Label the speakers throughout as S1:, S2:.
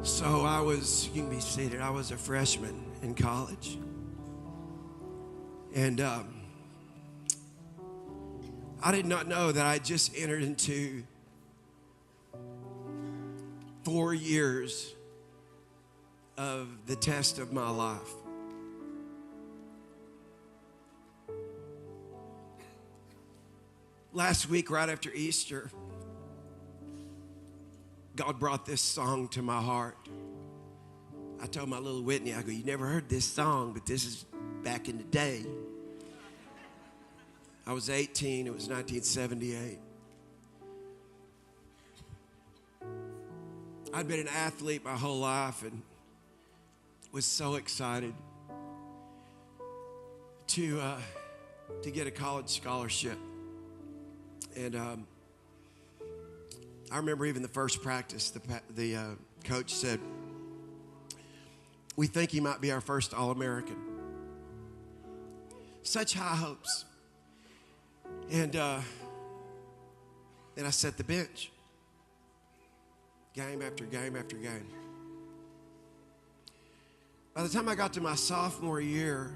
S1: So you can be seated, I was a freshman in college. And I did not know that I just entered into 4 years of the test of my life. Last week, right after Easter, God brought this song to my heart. I told my little Whitney, I go, you never heard this song, but this is back in the day. I was 18, it was 1978. I'd been an athlete my whole life and was so excited to get a college scholarship. And I remember even the first practice, the coach said, we think he might be our first All-American. Such high hopes. And then I set the bench. Game after game after game. By the time I got to my sophomore year,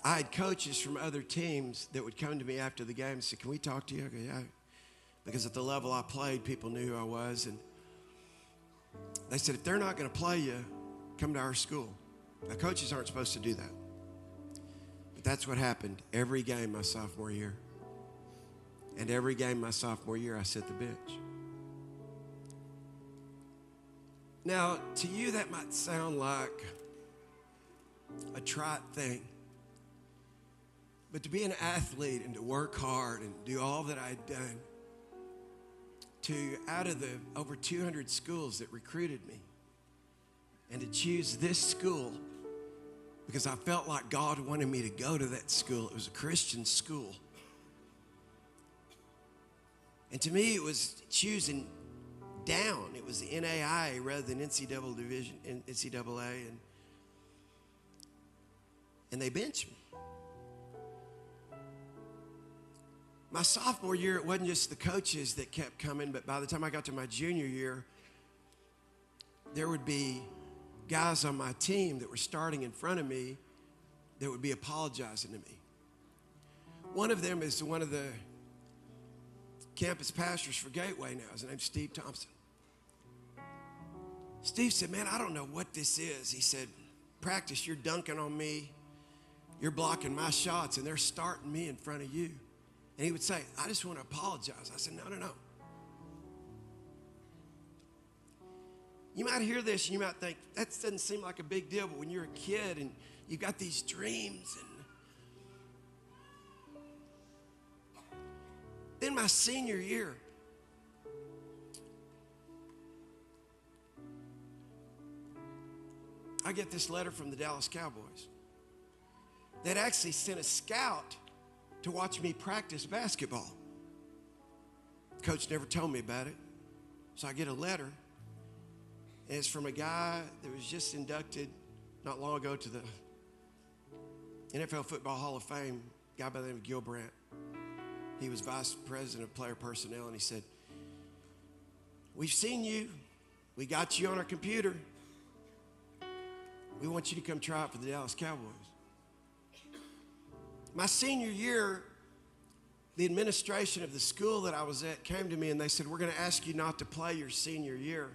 S1: I had coaches from other teams that would come to me after the game and say, can we talk to you? I go, yeah. Because at the level I played, people knew who I was. And they said, if they're not going to play you, come to our school. Now, coaches aren't supposed to do that. But that's what happened every game my sophomore year. And every game my sophomore year, I set the bench. Now, to you, that might sound like a trite thing. But to be an athlete and to work hard and do all that I'd done, to out of the over 200 schools that recruited me, and to choose this school because I felt like God wanted me to go to that school. It was a Christian school. And to me, it was choosing down. It was the NAIA rather than NCAA division, NCAA, and they benched me. My sophomore year, it wasn't just the coaches that kept coming, but by the time I got to my junior year, there would be guys on my team that were starting in front of me that would be apologizing to me. One of them is one of the campus pastors for Gateway now. His name's Steve Thompson. Steve said, man, I don't know what this is. He said, practice, you're dunking on me. You're blocking my shots, and they're starting me in front of you. And he would say, I just want to apologize. I said, no. You might hear this and you might think, that doesn't seem like a big deal, but when you're a kid and you've got these dreams. And then my senior year, I get this letter from the Dallas Cowboys that actually sent a scout to watch me practice basketball. Coach never told me about it. So I get a letter, and it's from a guy that was just inducted not long ago to the NFL Football Hall of Fame, a guy by the name of Gil Brandt. He was vice president of player personnel, and he said, we've seen you. We got you on our computer. We want you to come try out for the Dallas Cowboys. My senior year, the administration of the school that I was at came to me and they said, we're going to ask you not to play your senior year.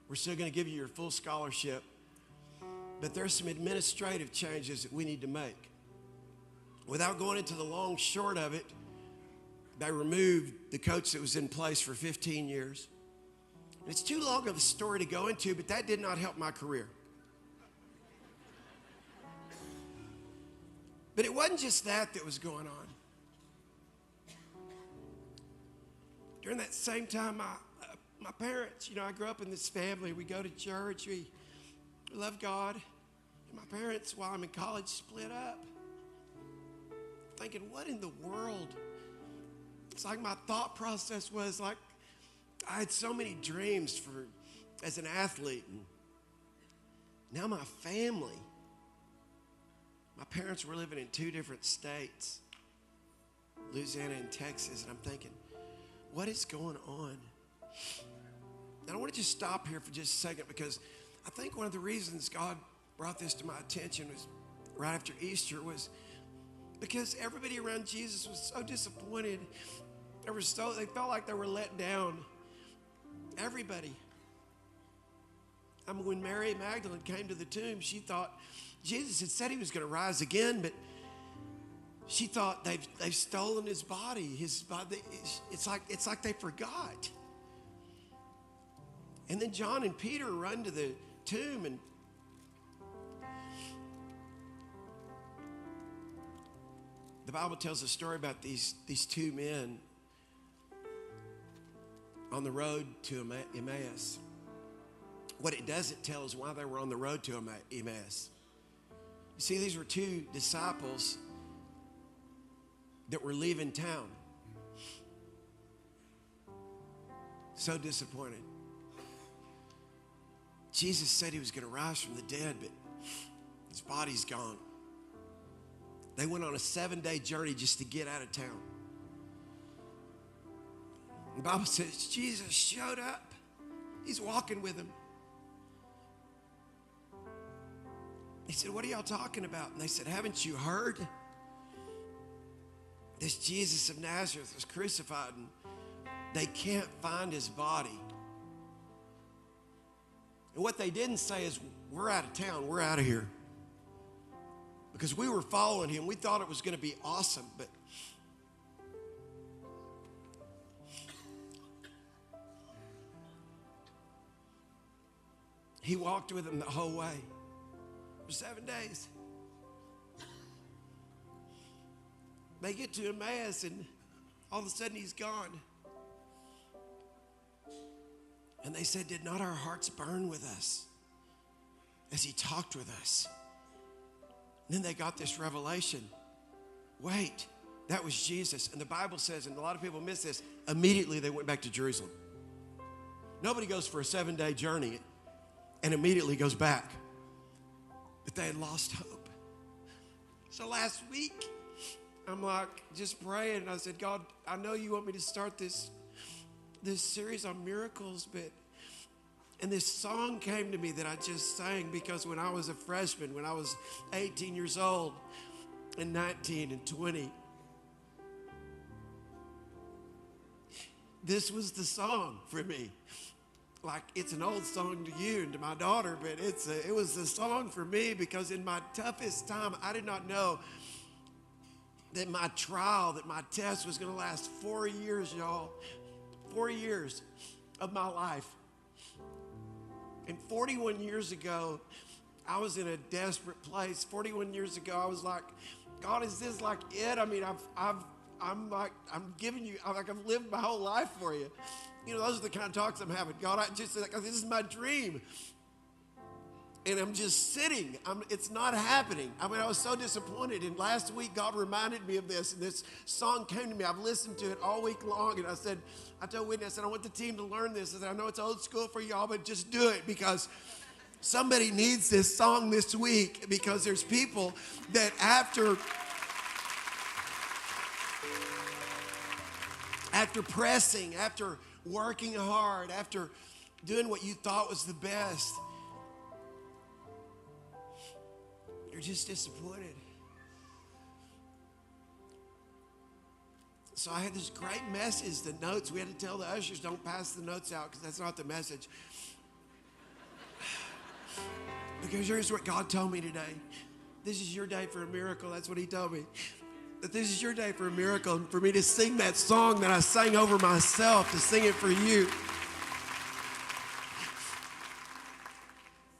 S1: We're still going to give you your full scholarship. But there's some administrative changes that we need to make. Without going into the long short of it, they removed the coach that was in place for 15 years. And it's too long of a story to go into, but that did not help my career. But it wasn't just that was going on. During that same time, my parents, I grew up in this family. We go to church. We love God. And my parents, while I'm in college, split up. Thinking, what in the world? It's like my thought process was like, I had so many dreams as an athlete. And now my family. My parents were living in 2 different states, Louisiana and Texas, and I'm thinking, what is going on? And I want want to just stop here for just a second, because I think one of the reasons God brought this to my attention was right after Easter, was because everybody around Jesus was so disappointed. They felt like they were let down. Everybody. I mean, when Mary Magdalene came to the tomb, she thought Jesus had said he was going to rise again, but she thought they've stolen his body. His body. It's like they forgot. And then John and Peter run to the tomb, and the Bible tells a story about these two men on the road to Emmaus. What it doesn't tell is why they were on the road to Emmaus. You see, these were two disciples that were leaving town. So disappointed. Jesus said he was going to rise from the dead, but his body's gone. They went on a 7-day journey just to get out of town. The Bible says Jesus showed up. He's walking with them. He said, "What are y'all talking about?" And they said, "Haven't you heard? This Jesus of Nazareth was crucified, and they can't find his body." And what they didn't say is, "We're out of town. We're out of here." Because we were following him. We thought it was going to be awesome, but he walked with them the whole way for 7 days. They get to Emmaus, and all of a sudden he's gone. And they said, "Did not our hearts burn with us as he talked with us?" And then they got this revelation. Wait, that was Jesus. And the Bible says, and a lot of people miss this, immediately they went back to Jerusalem. Nobody goes for a 7-day journey and immediately goes back. But they had lost hope. So last week, I'm like just praying, and I said, "God, I know you want me to start this series on miracles, but..." And this song came to me that I just sang, because when I was a freshman, when I was 18 years old and 19 and 20, this was the song for me. Like, it's an old song to you and to my daughter, but it was the song for me, because in my toughest time, I did not know that my trial, that my test was going to last 4 years, y'all. 4 years of my life. And 41 years ago, I was in a desperate place. 41 years ago, I was like, "God, is this like it? I mean, I'm giving you, I've lived my whole life for you." You know, those are the kind of talks I'm having. God, this is my dream. And I'm just sitting. It's not happening. I mean, I was so disappointed. And last week, God reminded me of this. And this song came to me. I've listened to it all week long. And I told Whitney, I said, "I want the team to learn this." I said, "I know it's old school for y'all, but just do it, because somebody needs this song this week." Because there's people that after pressing, after working hard, after doing what you thought was the best, you're just disappointed. So I had this great message, the notes. We had to tell the ushers, "Don't pass the notes out, because that's not the message." Because here's what God told me today. This is your day for a miracle. That's what he told me. That this is your day for a miracle, and for me to sing that song that I sang over myself, to sing it for you.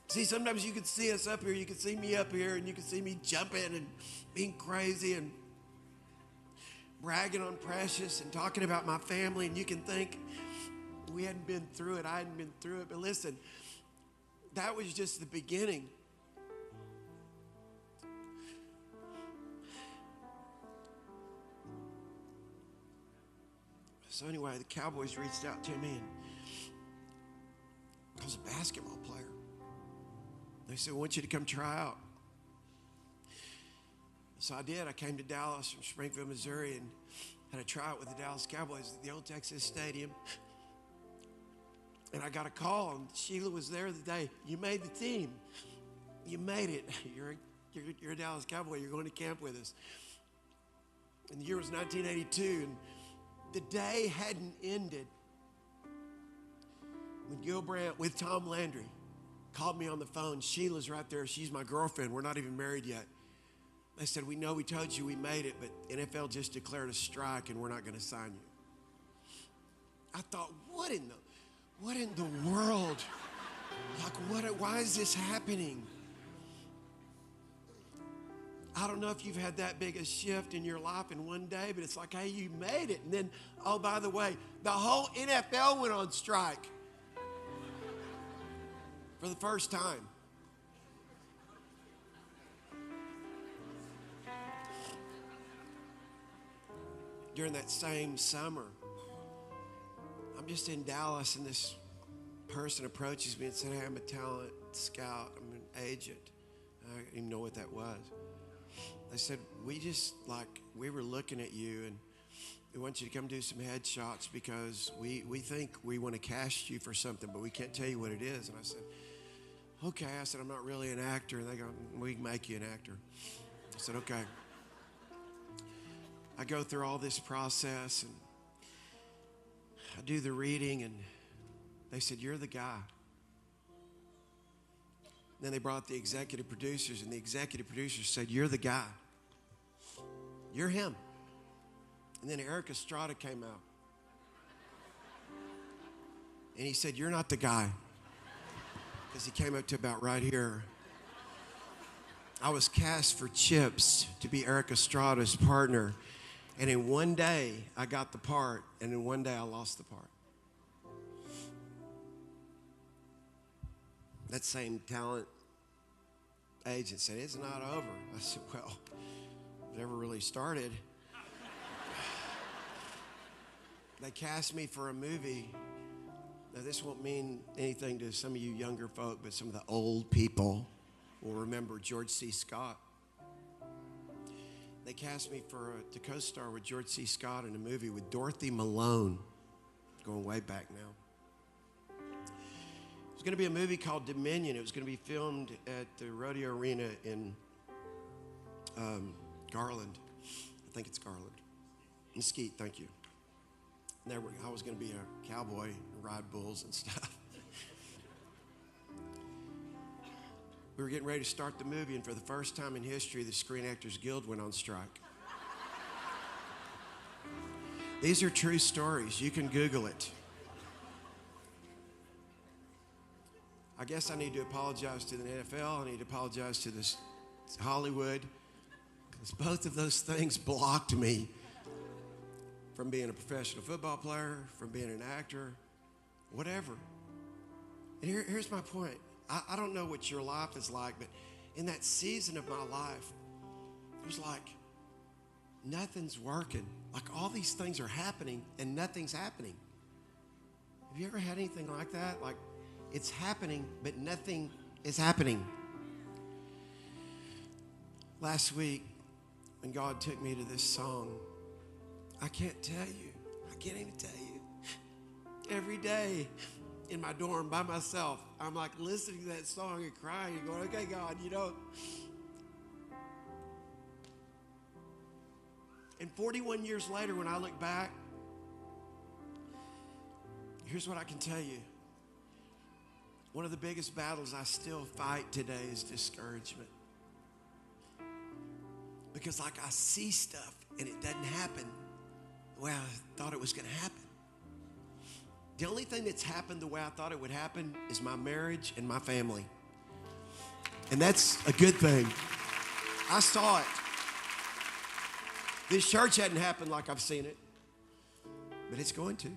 S1: See, sometimes you can see us up here, you can see me up here, and you can see me jumping and being crazy and bragging on Precious and talking about my family, and you can think we hadn't been through it, I hadn't been through it. But listen, that was just the beginning. So anyway, the Cowboys reached out to me, and I was a basketball player. They said, "We want you to come try out." So I did. I came to Dallas from Springfield, Missouri, and had a tryout with the Dallas Cowboys at the old Texas Stadium. And I got a call, and Sheila was there the day. You made the team. You made it. You're a Dallas Cowboy. You're going to camp with us. And the year was 1982, and the day hadn't ended when Gil Brandt with Tom Landry called me on the phone. Sheila's right there. She's my girlfriend. We're not even married yet. They said, we know we told you we made it, but NFL just declared a strike, and we're not going to sign you. I thought, what in the world? Like, why is this happening? I don't know if you've had that big a shift in your life in one day, but it's like, hey, you made it. And then, oh, by the way, the whole NFL went on strike for the first time. During that same summer, I'm just in Dallas, and this person approaches me and said, hey, I'm a talent scout. I'm an agent. I didn't even know what that was. They said, we were looking at you, and we want you to come do some headshots because we think we want to cast you for something, but we can't tell you what it is. And I said, okay. I said, I'm not really an actor. And they go, we can make you an actor. I said, okay. I go through all this process, and I do the reading, and they said, you're the guy. Then they brought the executive producers, and the executive producers said, you're the guy. You're him. And then Erik Estrada came out. And he said, you're not the guy. Because he came up to about right here. I was cast for Chips to be Erik Estrada's partner. And in one day, I got the part. And in one day, I lost the part. That same talent agent said, it's not over. I said, well, it never really started. They cast me for a movie. Now, this won't mean anything to some of you younger folk, but some of the old people will remember George C. Scott. They cast me to co-star with George C. Scott in a movie with Dorothy Malone, going way back now. It was going to be a movie called Dominion. It was going to be filmed at the Rodeo Arena in Garland. I think it's Garland. Mesquite, thank you. And I was going to be a cowboy and ride bulls and stuff. We were getting ready to start the movie, and for the first time in history, the Screen Actors Guild went on strike. These are true stories. You can Google it. I guess I need to apologize to the NFL. I need to apologize to this Hollywood, because both of those things blocked me from being a professional football player, from being an actor, whatever. And here's my point. I don't know what your life is like, but in that season of my life, it was like nothing's working. Like all these things are happening and nothing's happening. Have you ever had anything like that? Like it's happening, but nothing is happening. Last week, when God took me to this song, I can't tell you. I can't even tell you. Every day in my dorm by myself, I'm like listening to that song and crying and going, okay, God, you know. And 41 years later, when I look back, here's what I can tell you. One of the biggest battles I still fight today is discouragement. Because like I see stuff and it doesn't happen the way I thought it was going to happen. The only thing that's happened the way I thought it would happen is my marriage and my family. And that's a good thing. I saw it. This church hadn't happened like I've seen it, but it's going to.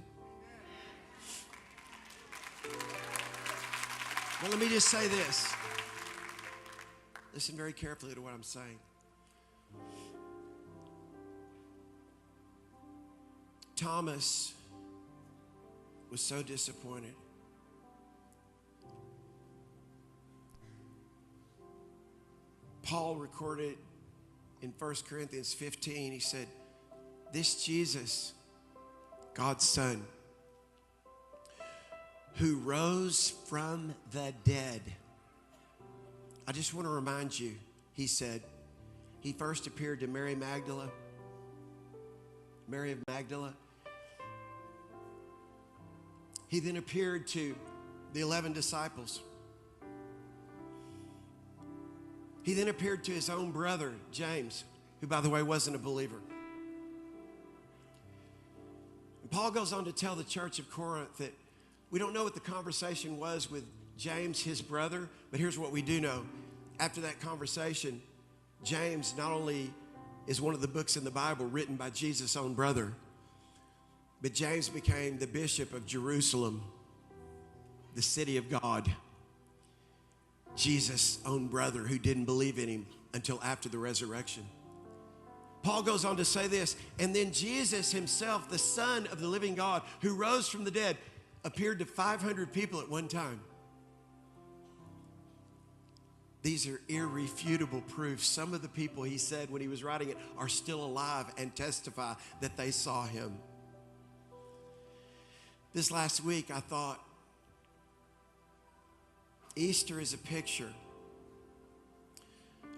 S1: Well, let me just say this. Listen very carefully to what I'm saying. Thomas was so disappointed. Paul recorded in 1 Corinthians 15, he said, this Jesus, God's Son, who rose from the dead. I just want to remind you, he said, he first appeared to Mary of Magdala. He then appeared to the 11 disciples. He then appeared to his own brother, James, who, by the way, wasn't a believer. And Paul goes on to tell the church of Corinth that we don't know what the conversation was with James, his brother, but here's what we do know. After that conversation, James not only is one of the books in the Bible written by Jesus' own brother, but James became the bishop of Jerusalem, the city of God. Jesus' own brother who didn't believe in him until after the resurrection. Paul goes on to say this, and then Jesus himself, the Son of the living God, who rose from the dead, appeared to 500 people at one time. These are irrefutable proofs. Some of the people, he said when he was writing it, are still alive and testify that they saw him. This last week, I thought, Easter is a picture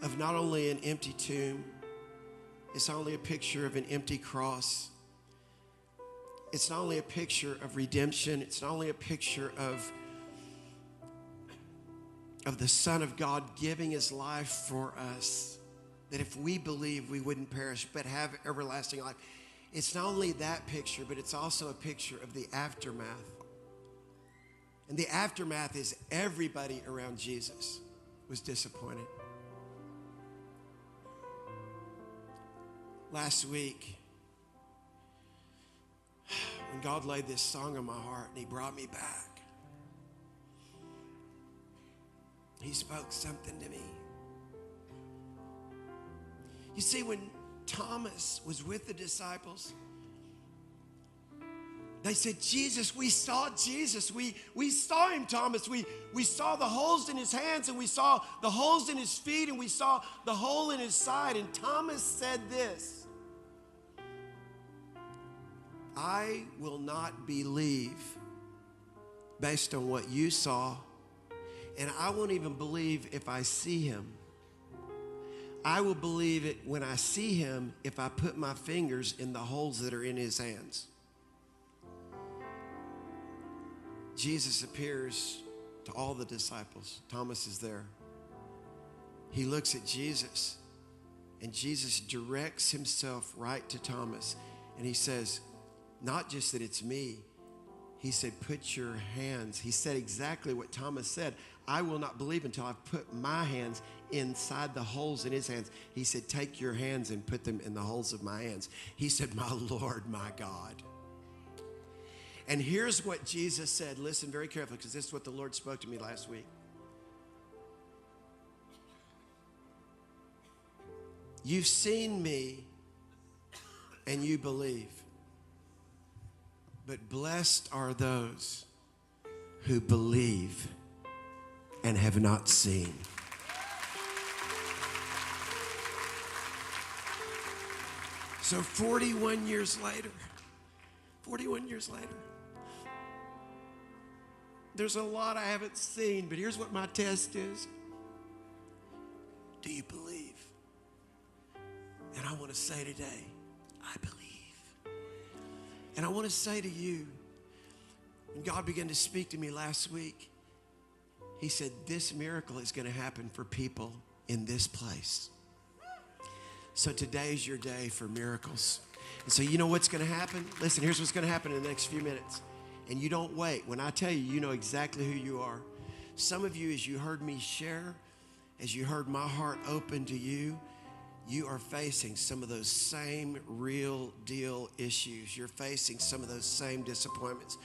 S1: of not only an empty tomb, it's not only a picture of an empty cross. It's not only a picture of redemption, it's not only a picture of the Son of God giving his life for us, that if we believe we wouldn't perish but have everlasting life. It's not only that picture, but it's also a picture of the aftermath. And the aftermath is everybody around Jesus was disappointed. Last week, when God laid this song on my heart and he brought me back, he spoke something to me. You see, when Thomas was with the disciples, they said, Jesus, we saw Jesus. We saw him, Thomas. We saw the holes in his hands, and we saw the holes in his feet, and we saw the hole in his side. And Thomas said this, I will not believe based on what you saw, and I won't even believe if I see him. I will believe it when I see him if I put my fingers in the holes that are in his hands. Jesus appears to all the disciples. Thomas is there. He looks at Jesus, and Jesus directs himself right to Thomas. And he says, not just that it's me. He said, put your hands. He said exactly what Thomas said. I will not believe until I've put my hands inside the holes in his hands. He said, take your hands and put them in the holes of my hands. He said, my Lord, my God. And here's what Jesus said. Listen very carefully, because this is what the Lord spoke to me last week. You've seen me and you believe. But blessed are those who believe and have not seen. So 41 years later, there's a lot I haven't seen, but here's what my test is. Do you believe? And I want to say today, I believe. And I want to say to you, when God began to speak to me last week, he said, this miracle is going to happen for people in this place. So today is your day for miracles. And so you know what's going to happen? Listen, here's what's going to happen in the next few minutes. And you don't wait. When I tell you, you know exactly who you are. Some of you, as you heard me share, as you heard my heart open to you, you are facing some of those same real deal issues. You're facing some of those same disappointments.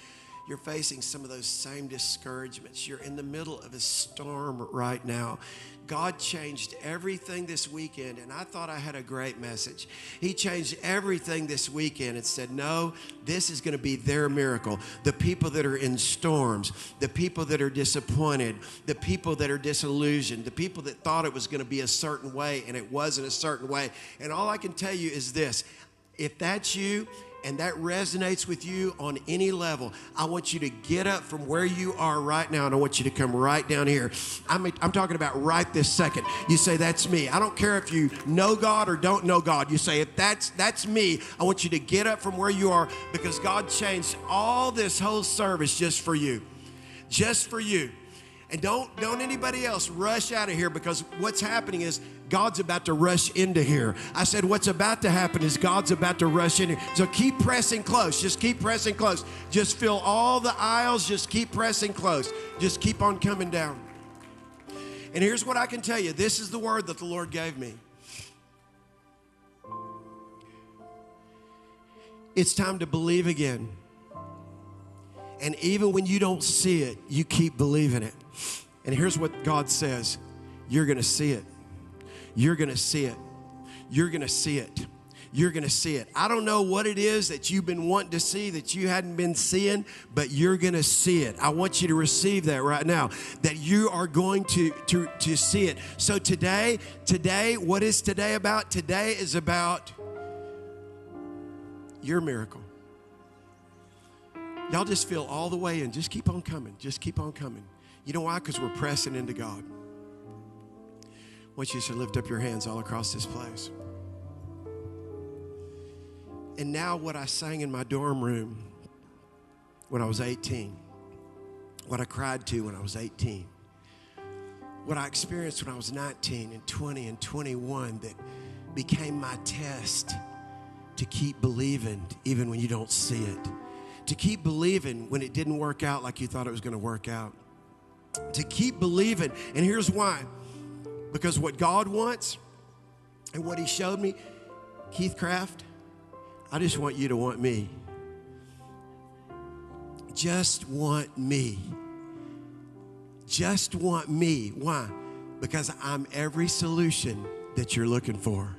S1: You're facing some of those same discouragements. You're in the middle of a storm right now. God changed everything this weekend, and I thought I had a great message. He changed everything this weekend and said, no, this is going to be their miracle. The people that are in storms, the people that are disappointed, the people that are disillusioned, the people that thought it was going to be a certain way and it wasn't a certain way. And all I can tell you is this. If that's you and that resonates with you on any level, I want you to get up from where you are right now, and I want you to come right down here. I'm talking about right this second. You say, that's me. I don't care if you know God or don't know God. You say, if that's me, I want you to get up from where you are, because God changed all this whole service just for you. Just for you. And don't anybody else rush out of here, because what's happening is God's about to rush into here. I said what's about to happen is God's about to rush in here. So keep pressing close. Just keep pressing close. Just fill all the aisles. Just keep pressing close. Just keep on coming down. And here's what I can tell you. This is the word that the Lord gave me. It's time to believe again. And even when you don't see it, you keep believing it. And here's what God says. You're going to see it. You're going to see it. You're going to see it. You're going to see it. I don't know what it is that you've been wanting to see that you hadn't been seeing, but you're going to see it. I want you to receive that right now, that you are going to see it. So today, what is today about? Today is about your miracle. Y'all just feel all the way in. Just keep on coming. Just keep on coming. You know why? Because we're pressing into God. I want you to lift up your hands all across this place. And now what I sang in my dorm room when I was 18, what I cried to when I was 18, what I experienced when I was 19 and 20 and 21 that became my test to keep believing even when you don't see it. To keep believing when it didn't work out like you thought it was going to work out. To keep believing. And here's why. Because what God wants and what He showed me, Keith Craft, I just want you to want me. Just want me. Just want me. Why? Because I'm every solution that you're looking for.